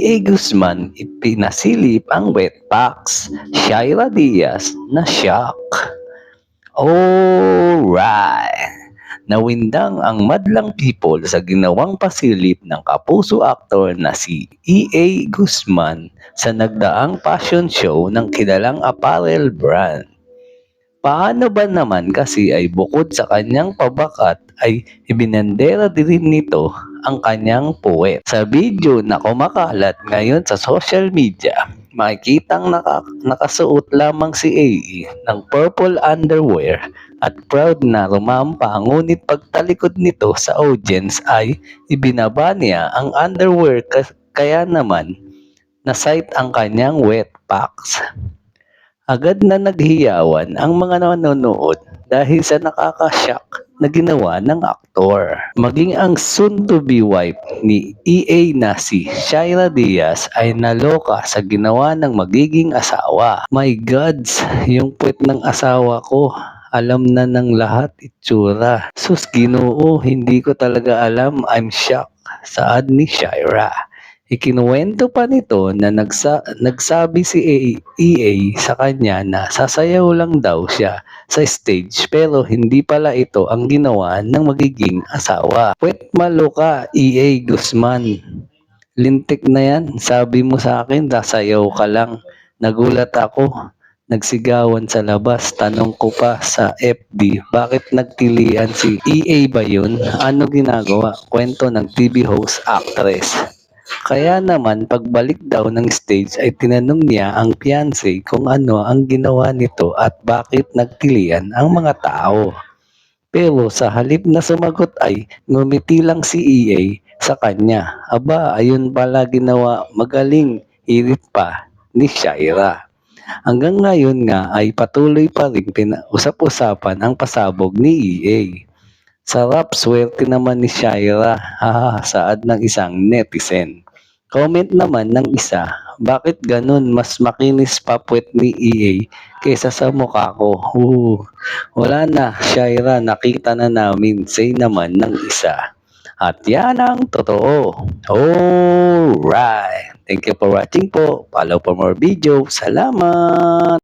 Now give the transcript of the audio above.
A. Guzman ipinasilip ang wet packs. Shaira Diaz na shock. Alright! Nawindang ang madlang people sa ginawang pasilip ng kapuso aktor na si E.A. Guzman sa nagdaang fashion show ng kilalang apparel brand. Paano ba naman kasi ay bukod sa kanyang pabakat ay ibinandera din nito ang kanyang puwet. Sa video na kumakalat ngayon sa social media, makikitang nakasuot lamang si AE ng purple underwear at proud na rumampa, ngunit pagtalikod nito sa audience ay ibinaba niya ang underwear kaya naman na-sight ang kanyang wet packs. Agad na naghiyawan ang mga nanonood dahil sa nakakashock na ginawa ng aktor. Maging ang soon-to-be wife ni EA na si Shaira Diaz ay naloka sa ginawa ng magiging asawa. My gods, yung puwet ng asawa ko, alam na ng lahat itsura. Sus Ginoo, hindi ko talaga alam. I'm shocked, saad ni Shaira. Ikinuwento pa nito na nagsabi si EA sa kanya na sasayaw lang daw siya sa stage pero hindi pala ito ang ginawa ng magiging asawa. Pwet maloka, EA Guzman. Lintik na yan. Sabi mo sa akin, sasayaw ka lang. Nagulat ako. Nagsigawan sa labas. Tanong ko pa sa FB, bakit nagtilian si EA ba yun? Ano ginagawa? Kwento ng TV host actress. Kaya naman pagbalik daw ng stage ay tinanong niya ang fiancé kung ano ang ginawa nito at bakit nagtilian ang mga tao. Pero sa halip na sumagot ay ngumiti lang si EA sa kanya. Aba, ayun pala ginawa, magaling, hirit pa ni Shaira. Hanggang ngayon nga ay patuloy pa rin usap-usapan ang pasabog ni EA. Sarap, swerte naman ni Shaira, haha, saad ng isang netizen. Comment naman ng isa, bakit ganun mas makinis pa puwet ni EA kaysa sa mukha ko? Wala na, Shaira, nakita na namin, say naman ng isa. At yan ang totoo. Alright! Thank you for watching po. Follow for more videos. Salamat!